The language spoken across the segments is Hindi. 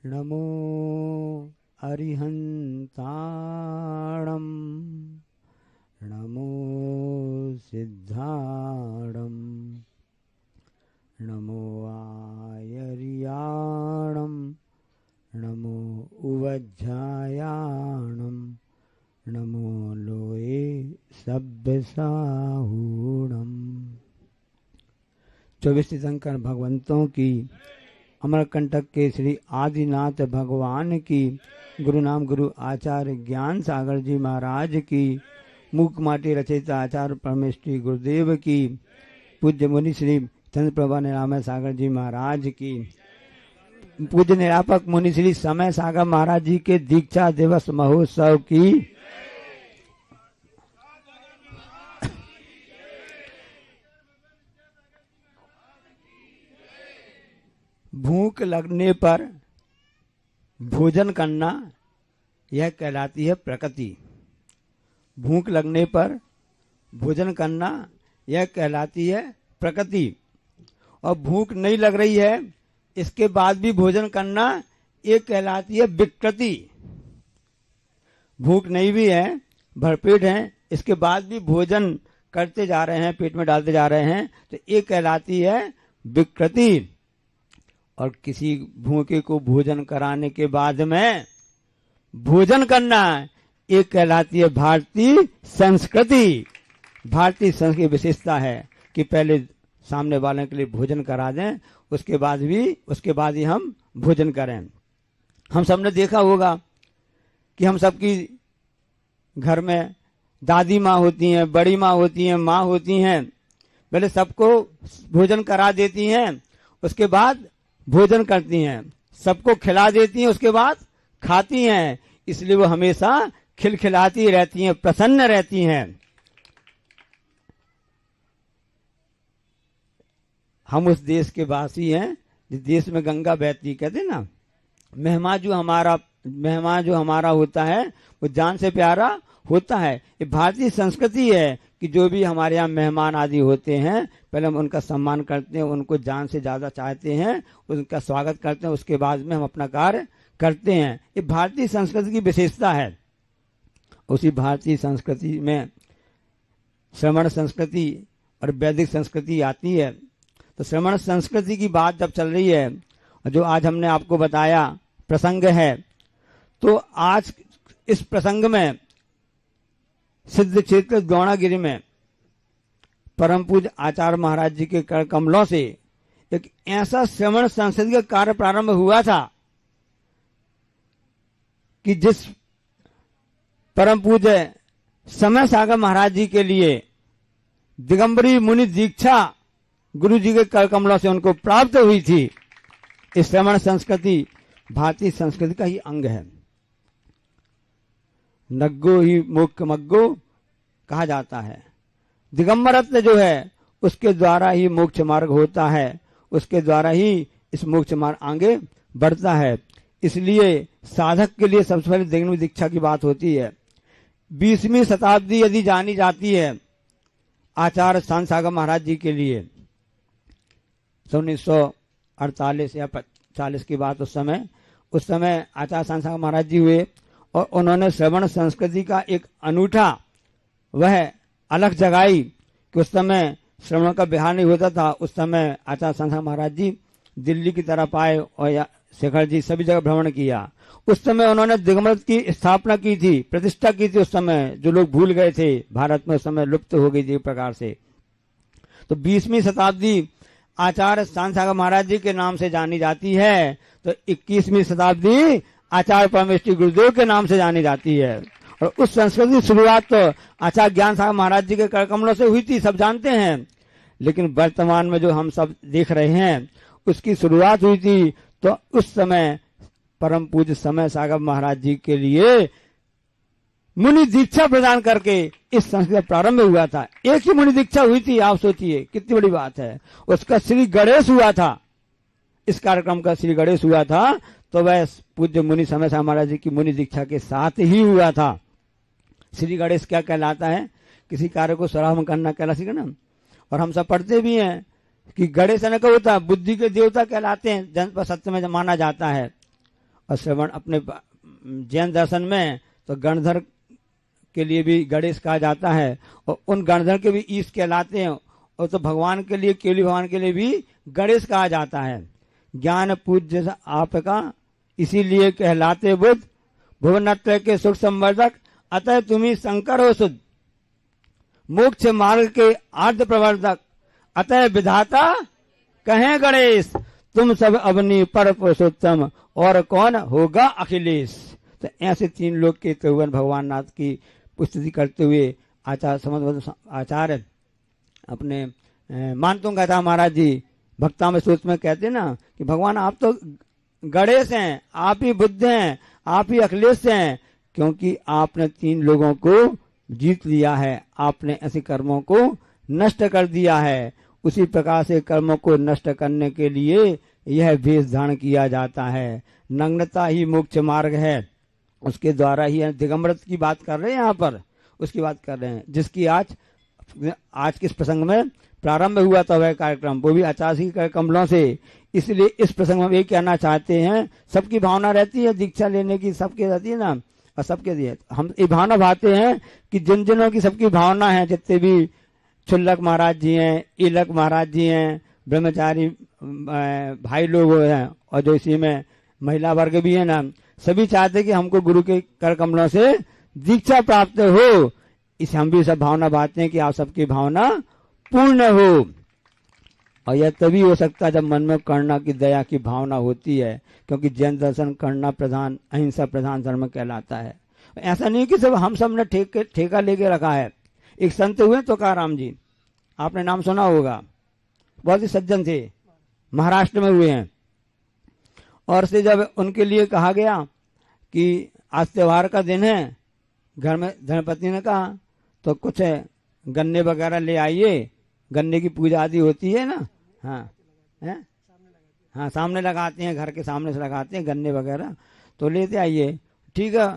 नमो अरिहन्ताणं नमो सिद्धाणं नमो आयर्याणं नमो उवज्झायाणं नमो लोये सभ्यसाहूणम्। 24 तीर्थंकर भगवंतों की, अमरकंटक के श्री आदिनाथ भगवान की, गुरु नाम गुरु आचार्य ज्ञान सागर जी महाराज की, मूक माटी रचयिता आचार्य परमेश्वरी गुरुदेव की, पूज्य मुनि श्री चंद्र प्रभा निरामय सागर जी महाराज की, पूज्य निरापक मुनि श्री समय सागर महाराज जी के दीक्षा दिवस महोत्सव की, भूख लगने पर भोजन करना यह कहलाती है प्रकृति। भूख लगने पर भोजन करना यह कहलाती है प्रकृति। और भूख नहीं लग रही है इसके बाद भी भोजन करना ये कहलाती है विकृति। भूख नहीं भी है, भरपेट है, इसके बाद भी भोजन करते जा रहे हैं, पेट में डालते जा रहे हैं, तो ये कहलाती है विकृति। और किसी भूखे को भोजन कराने के बाद में भोजन करना ये कहलाती है भारतीय संस्कृति। भारतीय संस्कृति की विशेषता है कि पहले सामने वाले के लिए भोजन करा दें, उसके बाद ही हम भोजन करें। हम सबने देखा होगा कि हम सबकी घर में दादी माँ होती हैं, बड़ी माँ होती हैं, माँ होती हैं, पहले सबको भोजन करा देती हैं, उसके बाद भोजन करती हैं, सबको खिला देती हैं, उसके बाद खाती हैं। इसलिए वो हमेशा खिलखिलाती रहती हैं, प्रसन्न रहती हैं। हम उस देश के वासी हैं जिस देश में गंगा बहती, कहते ना, मेहमान जो हमारा होता है वो जान से प्यारा होता है। ये भारतीय संस्कृति है कि जो भी हमारे यहाँ मेहमान आदि होते हैं पहले हम उनका सम्मान करते हैं, उनको जान से ज्यादा चाहते हैं, उनका स्वागत करते हैं, उसके बाद में हम अपना कार्य करते हैं। ये भारतीय संस्कृति की विशेषता है। उसी भारतीय संस्कृति में श्रमण संस्कृति और वैदिक संस्कृति आती है। तो श्रमण संस्कृति की बात जब चल रही है और जो आज हमने आपको बताया प्रसंग है, तो आज इस प्रसंग में सिद्ध क्षेत्र द्रोणागिरी में परम पूज्य आचार्य महाराज जी के कर कमलों से एक ऐसा श्रवण संस्कृति का कार्य प्रारंभ हुआ था कि जिस परम पूज्य समय सागर महाराज जी के लिए दिगंबरी मुनि दीक्षा गुरु जी के कर कमलों से उनको प्राप्त हुई थी। इस श्रवण संस्कृति भारतीय संस्कृति का ही अंग है। नग्गो ही मोक्ष मग्गो कहा जाता है। दिगंबरत्व जो है उसके द्वारा ही मोक्ष मार्ग होता है, उसके द्वारा ही इस मोक्ष मार्ग आगे बढ़ता है। इसलिए साधक के लिए सबसे पहले दिगंबरी दीक्षा की बात होती है। 20वीं शताब्दी यदि जानी जाती है आचार्य शांत सागर महाराज जी के लिए, 1948 या 40 की बात, उस समय आचार्य शांत सागर महाराज जी हुए और उन्होंने श्रवण संस्कृति का एक अनूठा वह अलग जगाई कि उस समय श्रवण का बिहार नहीं होता था। उस समय आचार्य शांत सागर महाराज जी दिल्ली की तरफ आए और शेखर जी सभी जगह भ्रमण किया। उस समय उन्होंने दिगंबरत्व की स्थापना की थी, प्रतिष्ठा की थी। उस समय जो लोग भूल गए थे, भारत में उस समय लुप्त हो गई थी एक प्रकार से। तो 20वीं शताब्दी आचार्य शांत सागर महाराज जी के नाम से जानी जाती है, तो 21वीं शताब्दी आचार्य परमेश्वरी गुरुदेव के नाम से जानी जाती है। और उस संस्कृति की शुरुआत तो आचार्य ज्ञान सागर महाराज जी के कर कमलों से हुई थी, सब जानते हैं। लेकिन वर्तमान में जो हम सब देख रहे हैं उसकी शुरुआत हुई थी तो उस समय परम पूज्य समय सागर महाराज जी के लिए मुनि दीक्षा प्रदान करके इस संस्कृति प्रारंभ हुआ था। एक ही मुनि दीक्षा हुई थी, आप सोचिए कितनी बड़ी बात है। उसका श्री गणेश हुआ था, इस कार्यक्रम का श्री गणेश हुआ था, तो वह पूज्य मुनि समय सागर महाराज जी की मुनि दीक्षा के साथ ही हुआ था। श्री गणेश क्या कहलाता है? किसी कार्य को सराहना करना कहलाता ना। और हम सब पढ़ते भी हैं कि गणेश ने क्या होता है, बुद्धि के देवता कहलाते हैं, जन पर सत्य में माना जाता है। और श्रवण अपने जैन दर्शन में तो गणधर के लिए भी गणेश कहा जाता है, और उन गणधर के भी ईश कहलाते हैं, और तो भगवान के लिए, केवली भगवान के लिए भी गणेश कहा जाता है। ज्ञान पूज्य आपका इसीलिए कहलाते बुद्ध, भुवनत्रय के सुख संवर्धक, अतः तुम्ही शंकर हो शुद्ध, मोक्ष मार्ग के आर्ध प्रवर्धक, अतः विधाता कहें गणेश, तुम सब अवनी पर पुरुषोत्तम, और कौन होगा अखिलेश। तो ऐसे 3 लोग के त्रिभुवन भगवान नाथ की स्तुति करते हुए आचार्य अपने मानतुंग गाथा महाराज जी भक्ता में सोच में कहते हैं ना कि भगवान आप तो गणेश हैं, आप ही बुद्ध हैं, आप ही अखिलेश हैं, क्योंकि आपने 3 लोगों को जीत लिया है, आपने ऐसे कर्मों को नष्ट कर दिया है। उसी प्रकार से कर्मों को नष्ट करने के लिए यह वेश धारण किया जाता है। नग्नता ही मोक्ष मार्ग है, उसके द्वारा ही दिगंबरत की बात कर रहे हैं, यहाँ पर उसकी बात कर रहे हैं, जिसकी आज किस प्रसंग में प्रारंभ हुआ था वह कार्यक्रम, वो भी आचार्य के कमलों से। इसलिए इस प्रसंग में ये कहना चाहते हैं, सबकी भावना रहती है दीक्षा लेने की, सबके रहती है ना, और सबके दिए हम ये भावना भाते हैं कि जिन जिनों की सबकी भावना है, जितने भी छुल्लक महाराज जी हैं, ईलक महाराज जी हैं, ब्रह्मचारी भाई लोग हैं, और जो इसी में महिला वर्ग भी है ना, सभी चाहते कि हमको गुरु के कर कमलों से दीक्षा प्राप्त हो। इसे हम भी सब भावना बांटते हैं कि आप सबकी भावना पूर्ण हो, और यह तभी हो सकता है जब मन में करुणा की, दया की भावना होती है, क्योंकि जैन दर्शन करुणा प्रधान, अहिंसा प्रधान धर्म कहलाता है। ऐसा नहीं कि सब हम सब ने ठेका लेके रखा है। एक संत हुए तुकाराम जी, आपने नाम सुना होगा, बहुत ही सज्जन थे, महाराष्ट्र में हुए हैं। और से जब उनके लिए कहा गया कि आज त्योहार का दिन है, घर में धर्मपत्नी ने कहा तो कुछ गन्ने वगैरह ले आइए, गन्ने की पूजा आदि होती है ना, हाँ है, हाँ सामने लगाते हैं, घर के सामने से लगाते हैं गन्ने वगैरह, तो लेते आइए। ठीक है,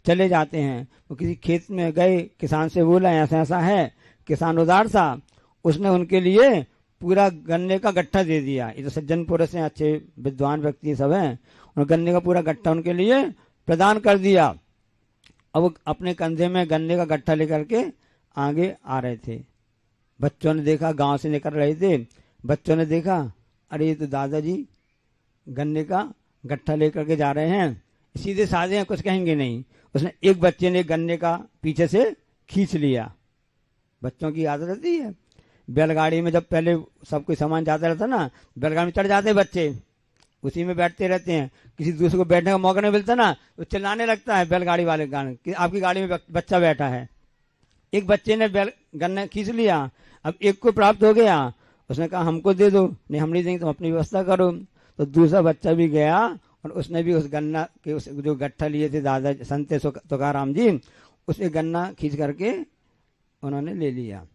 चले जाते हैं। वो किसी खेत में गए, किसान से बोला ऐसा ऐसा है, किसान उदार था, उसने उनके लिए पूरा गन्ने का गट्ठा दे दिया। ये तो सज्जन पुरुष हैं, अच्छे विद्वान व्यक्ति सब हैं, और गन्ने का पूरा गट्ठा उनके लिए प्रदान कर दिया। अब वो अपने कंधे में गन्ने का गट्ठा लेकर के आगे आ रहे थे। बच्चों ने देखा, गांव से निकल रहे थे, बच्चों ने देखा, अरे ये तो दादाजी गन्ने का गट्ठा लेकर के जा रहे हैं, सीधे साधे हैं, कुछ कहेंगे नहीं। उसने एक बच्चे ने गन्ने का पीछे से खींच लिया। बच्चों की आदत रहती है, बैलगाड़ी में जब पहले सब कोई सामान जाता रहता ना, बैलगाड़ी में चढ़ जाते बच्चे, उसी में बैठते रहते हैं, किसी दूसरे को बैठने का मौका नहीं मिलता ना, तो चिल्लाने लगता है बैलगाड़ी वाले गाने कि आपकी गाड़ी में बच्चा बैठा है। एक बच्चे ने गन्ना खींच लिया, अब एक को प्राप्त हो गया, उसने कहा हमको दे दो, नहीं हम नहीं देंगे, तुम अपनी व्यवस्था करो। तो दूसरा बच्चा भी गया और उसने भी उस गन्ना के उस जो गट्ठा लिए थे दादा संत तुकाराम जी, उसे गन्ना खींच करके उन्होंने ले लिया।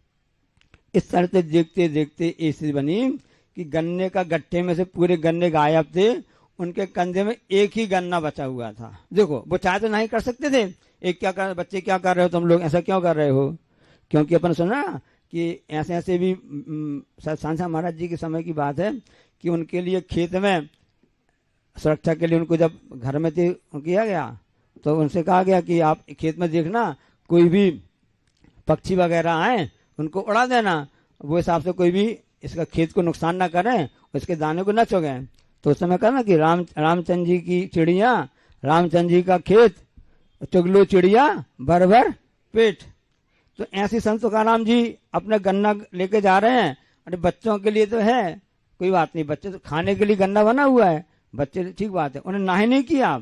इस तरह से देखते देखते स्थिति बनी कि गन्ने का गट्ठे में से पूरे गन्ने गायब थे, उनके कंधे में एक ही गन्ना बचा हुआ था। देखो वो चाहे तो नहीं कर सकते थे, एक क्या कर, बच्चे क्या कर रहे हो तुम लोग, ऐसा क्यों कर रहे हो? क्योंकि अपन सुना कि ऐसे ऐसे भी सांसा महाराज जी के समय की बात है कि उनके लिए खेत में सुरक्षा के लिए उनको जब घर में किया गया तो उनसे कहा गया कि आप खेत में देखना कोई भी पक्षी वगैरह आए उनको उड़ा देना, वो हिसाब से कोई भी इसका खेत को नुकसान ना करें, इसके दाने को न चुगें। तो उस समय कहा ना कि रामचंद्र जी की चिड़िया, रामचंद्र जी का खेत, चुगलो चिड़िया भर भर पेट। तो ऐसे संत तुकाराम जी अपना गन्ना लेके जा रहे हैं, अरे बच्चों के लिए तो है कोई बात नहीं, बच्चे तो खाने के लिए गन्ना बना हुआ है, बच्चे ठीक बात है, उन्हें नाहे नहीं किया।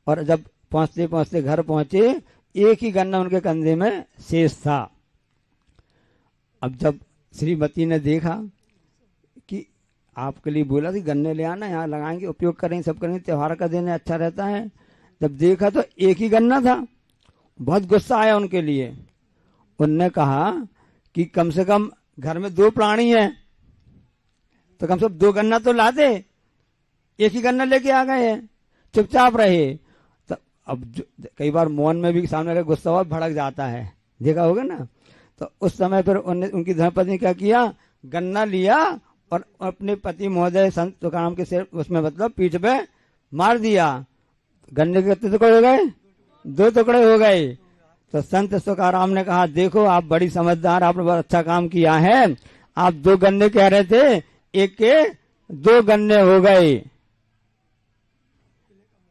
और जब पहुंचते पहुंचते घर पहुंचे, एक ही गन्ना उनके कंधे में शेष था। अब जब श्रीमती ने देखा कि आपके लिए बोला थी गन्ने ले आना, यहाँ लगाएंगे, उपयोग करेंगे, सब करेंगे, त्योहार का दिन है, अच्छा रहता है। जब देखा तो एक ही गन्ना था, बहुत गुस्सा आया उनके लिए। उनने कहा कि कम से कम घर में 2 प्राणी हैं तो कम से कम 2 गन्ना तो ला दे, एक ही गन्ना लेके आ गए हैं, चुपचाप रहे। तो अब कई बार मौन में भी सामने का गुस्सा और भड़क जाता है, देखा होगा ना। तो उस समय फिर उनकी धर्मपत्नी क्या किया, गन्ना लिया और अपने पति महोदय संत तुकाराम के सिर उसमें मतलब पीठ पे मार दिया। गन्ने के कितने टुकड़े हो गए? 2 टुकड़े हो गए। तो संत तुकाराम ने कहा, देखो आप बड़ी समझदार, आपने बहुत अच्छा काम किया है। आप 2 गन्ने कह रहे थे, एक के 2 गन्ने हो गए।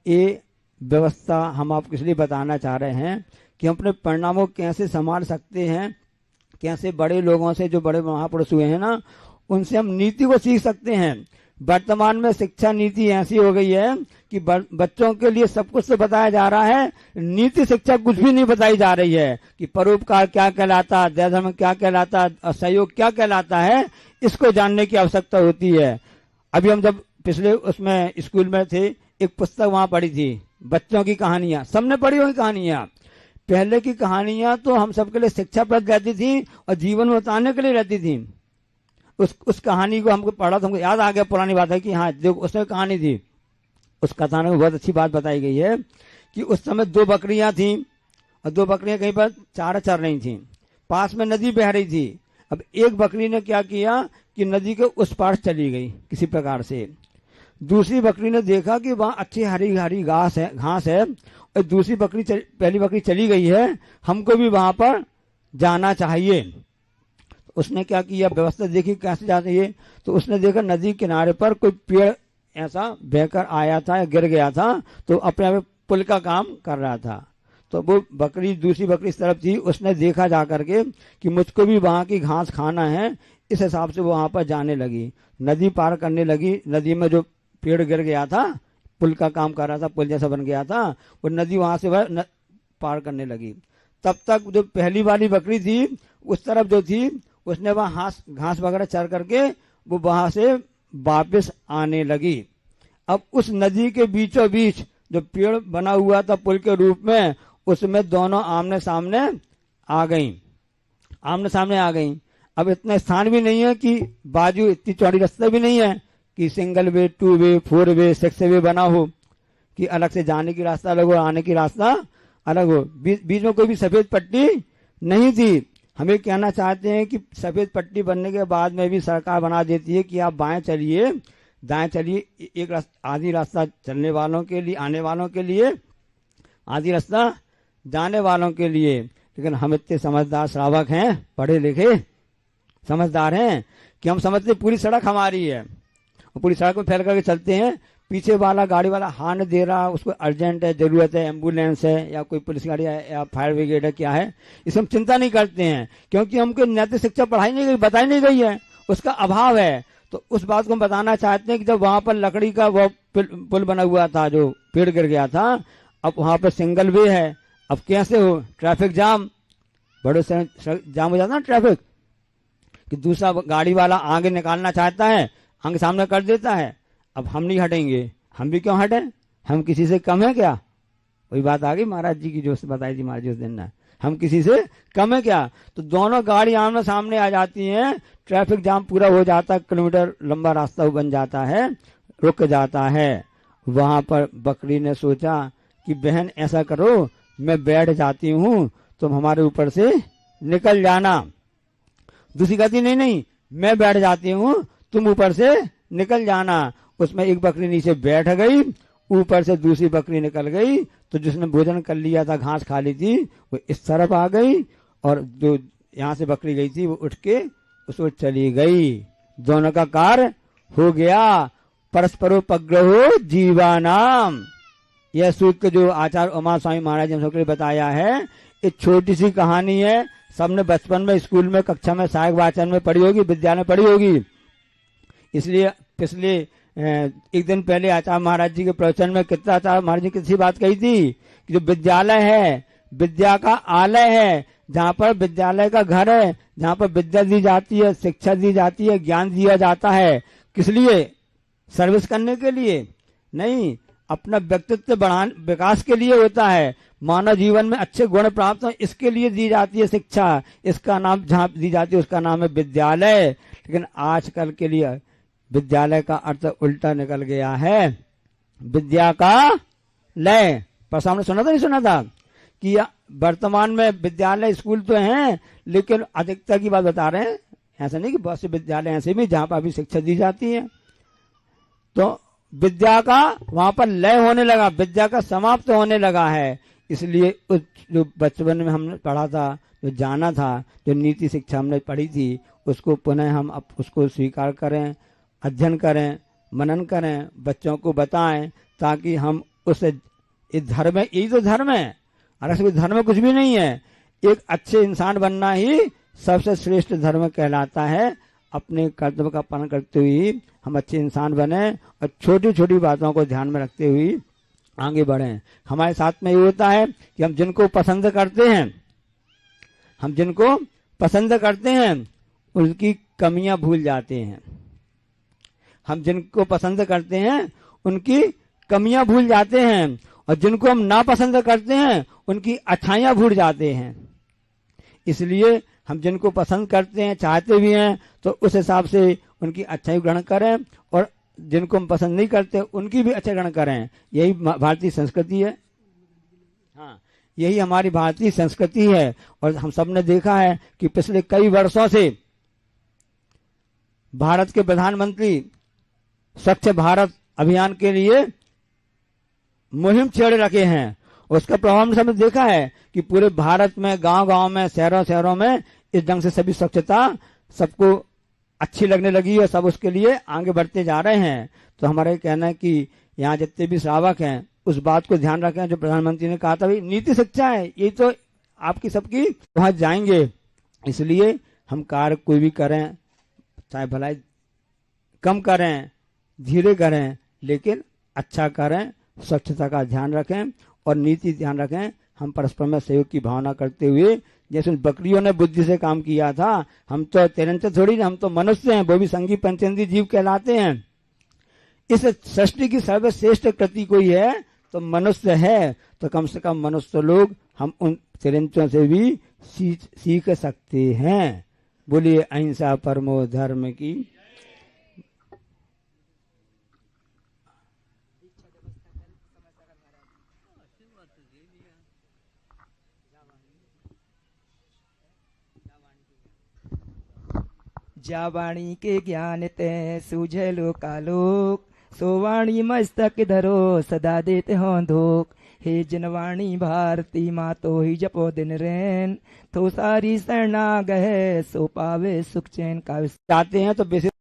ये व्यवस्था हम आपको इसलिए बताना चाह रहे हैं कि हम अपने परिणामों को कैसे संभाल सकते हैं, कैसे बड़े लोगों से, जो बड़े महापुरुष हुए हैं ना, उनसे हम नीति को सीख सकते हैं। वर्तमान में शिक्षा नीति ऐसी हो गई है कि बच्चों के लिए सब कुछ तो बताया जा रहा है, नीति शिक्षा कुछ भी नहीं बताई जा रही है कि परोपकार क्या कहलाता, दया धर्म क्या कहलाता, असहयोग क्या कहलाता है। इसको जानने की आवश्यकता होती है। अभी हम जब पिछले उसमें स्कूल में थे, एक पुस्तक वहां पढ़ी थी, बच्चों की कहानियां। सबने पढ़ी हुई कहानियां। पहले की कहानियां तो हम सबके लिए शिक्षाप्रद रहती थी और जीवन में उतारने के लिए रहती थी। उस कहानी को हमको पढ़ा तो हमको याद आ गया, पुरानी बात है कि हाँ देखो उसमें कहानी थी। उस कथानक में बहुत अच्छी बात बताई गई है कि उस समय 2 बकरियां थी और 2 बकरियां कहीं पर चारा चर रही थी। पास में नदी बह रही थी। अब एक बकरी ने क्या किया कि नदी के उस पार चली गई किसी प्रकार से। दूसरी बकरी ने देखा कि वहां अच्छी हरी हरी घास है और दूसरी बकरी पहली बकरी चली गई है, हमको भी वहां पर जाना चाहिए। उसने क्या किया, व्यवस्था देखी कैसे जाती है। तो उसने देखा नदी किनारे पर कोई पेड़ ऐसा बहकर आया था या गिर गया था, तो अपने आप पुल का काम कर रहा था। तो वो बकरी, दूसरी बकरी इस तरफ थी, उसने देखा जा करके कि मुझको भी वहां की घास खाना है। इस हिसाब से वो वहां पर जाने लगी, नदी पार करने लगी। नदी में जो पेड़ गिर गया था, पुल का काम कर रहा था, पुल जैसा बन गया था, वो नदी वहां से वह पार करने लगी। तब तक जो पहली वाली बकरी थी उस तरफ जो थी, उसने वहां घास वगैरह चर करके वो वहां से वापस आने लगी। अब उस नदी के बीचों बीच जो पेड़ बना हुआ था पुल के रूप में, उसमें दोनों आमने सामने आ गई। अब इतना स्थान भी नहीं है कि बाजू, इतनी चौड़ी रास्ता भी नहीं है कि सिंगल वे, 2 वे, 4 वे, 6 वे बना हो कि अलग से जाने की रास्ता अलग हो, आने की रास्ता अलग हो। बीच में कोई भी सफेद पट्टी नहीं थी। हमें कहना चाहते हैं कि सफेद पट्टी बनने के बाद में भी सरकार बना देती है कि आप बाएं चलिए, दाएं चलिए, एक आधी रास्ता चलने वालों के लिए, आने वालों के लिए, आधी रास्ता जाने वालों के लिए। लेकिन हम इतने समझदार श्रावक हैं, पढ़े लिखे समझदार हैं कि हम समझते पूरी सड़क हमारी है और पूरी सड़क में फैल करके चलते हैं। पीछे वाला गाड़ी वाला हार्न दे रहा, उसको अर्जेंट है, जरूरत है, एम्बुलेंस है या कोई पुलिस गाड़ी है या फायर ब्रिगेड है, क्या है, इसे हम चिंता नहीं करते हैं क्योंकि हमको नैतिक शिक्षा पढ़ाई नहीं गई, बताई नहीं गई है, उसका अभाव है। तो उस बात को हम बताना चाहते हैं कि जब वहां पर लकड़ी का वो पुल बना हुआ था, जो पेड़ गिर गया था, अब वहां पर सिंगल वे है। अब कैसे हो, ट्रैफिक जाम, बड़े जाम हो जाता ना ट्रैफिक, कि दूसरा गाड़ी वाला आगे निकालना चाहता है, आगे सामने कर देता है। अब हम नहीं हटेंगे, हम भी क्यों हटें, हम किसी से कम है क्या? वही बात आ गई महाराज जी की जो बताई थी महाराज जी उस दिन ना, हम किसी से कम है क्या? तो दोनों गाड़ी आमने सामने आ जाती हैं, ट्रैफिक जाम पूरा हो जाता है, किलोमीटर लंबा रास्ता बन जाता है, रुक जाता है। वहां पर बकरी ने सोचा कि बहन ऐसा करो, मैं बैठ जाती हूँ, तुम हमारे ऊपर से निकल जाना। दूसरी कहती नहीं, मैं बैठ जाती हूँ, तुम ऊपर से निकल जाना। उसमें एक बकरी नीचे बैठ गई, ऊपर से दूसरी बकरी निकल गई। तो जिसने भोजन कर लिया था, घास खा ली थी, वो इस तरफ आ गई और जो यहाँ से बकरी गई थी वो उठ के उसको चली गई। दोनों का कार्य हो गया। परस्परोपग्रहो जीवानाम, यह सूत्र जो आचार्य उमा स्वामी महाराज ने सबके लिए बताया है, एक छोटी सी कहानी है। सबने बचपन में स्कूल में कक्षा में सहायक वाचन में पढ़ी होगी, विद्यालय में पढ़ी होगी। इसलिए पिछले एक दिन पहले आचार्य महाराज जी के प्रवचन में कितना आचार्य महाराज जी किसी बात कही थी कि जो विद्यालय है, विद्या का आलय है, जहाँ पर विद्यालय का घर है, जहाँ पर विद्या दी जाती है, शिक्षा दी जाती है, ज्ञान दिया जाता है। किस लिए? सर्विस करने के लिए नहीं, अपना व्यक्तित्व बढ़ाने, विकास के लिए होता है। मानव जीवन में अच्छे गुण प्राप्त हो, इसके लिए दी जाती है शिक्षा। इसका नाम जहाँ दी जाती है उसका नाम है विद्यालय। लेकिन आजकल के लिए विद्यालय का अर्थ उल्टा निकल गया है, विद्या का लय। पर सामने सुना था, नहीं सुना था कि वर्तमान में विद्यालय स्कूल तो हैं, लेकिन अधिकता की बात बता रहे हैं। ऐसा नहीं कि बहुत से विद्यालय ऐसे भी जहाँ पर अभी शिक्षा दी जाती है। तो विद्या का वहां पर लय होने लगा, विद्या का समाप्त होने लगा है। इसलिए उस जो बचपन में हमने पढ़ा था, जो जाना था, जो नीति शिक्षा हमने पढ़ी थी, उसको पुनः हम अब उसको स्वीकार करें, अध्ययन करें, मनन करें, बच्चों को बताएं, ताकि हम उस धर्म, यही तो धर्म है, अरे धर्म कुछ भी नहीं है। एक अच्छे इंसान बनना ही सबसे श्रेष्ठ धर्म कहलाता है। अपने कर्तव्य का पालन करते हुए हम अच्छे इंसान बने और छोटी छोटी बातों को ध्यान में रखते हुए आगे बढ़ें। हमारे साथ में ये होता है कि हम जिनको पसंद करते हैं, हम जिनको पसंद करते हैं उनकी कमियां भूल जाते हैं। हम जिनको पसंद करते हैं उनकी कमियां भूल जाते हैं, और जिनको हम नापसंद करते हैं उनकी अच्छाइयां भूल जाते हैं। इसलिए हम जिनको पसंद करते हैं, चाहते भी हैं, तो उस हिसाब से उनकी अच्छाई ग्रहण करें, और जिनको हम पसंद नहीं करते उनकी भी अच्छा ग्रहण करें। यही भारतीय संस्कृति है। हाँ, यही हमारी भारतीय संस्कृति है। और हम सब ने देखा है कि पिछले कई वर्षों से भारत के प्रधानमंत्री स्वच्छ भारत अभियान के लिए मुहिम छेड़ रखे हैं। उसका प्रभाव हमने सब देखा है कि पूरे भारत में, गांव-गांव में, शहरों में इस ढंग से सभी स्वच्छता सबको अच्छी लगने लगी और सब उसके लिए आगे बढ़ते जा रहे हैं। तो हमारा ये कहना है कि यहाँ जितने भी श्रावक हैं उस बात को ध्यान रखें जो प्रधानमंत्री ने कहा था, भाई नीति शिक्षा है, ये तो आपकी सबकी पहुंच जाएंगे। इसलिए हम कार्य कोई भी करें, चाहे भलाई कम करें, धीरे करें, लेकिन अच्छा करें, स्वच्छता का ध्यान रखें और नीति ध्यान रखें। हम परस्पर में सहयोग की भावना करते हुए, जैसे बकरियों ने बुद्धि से काम किया था, हम तो तिरंचे थोड़ी, हम तो मनुष्य हैं, वो भी संगी पंचेंद्रीय जीव कहलाते हैं। इस सृष्टि की सर्वश्रेष्ठ कृति कोई है तो मनुष्य है। तो कम से कम मनुष्य लोग हम उन तिरंचों से भी सीख सकते हैं। बोलिए अहिंसा परमो धर्म की। जा वाणी के ज्ञान ते सूझे लोकालोक, सो वाणी मस्तक धरो सदा देते हो धोख। हे जनवाणी भारती माँ तो ही जपो दिन रैन, तो सारी शरणा गहे सो पावे सुख चैन का। चाहते हैं तो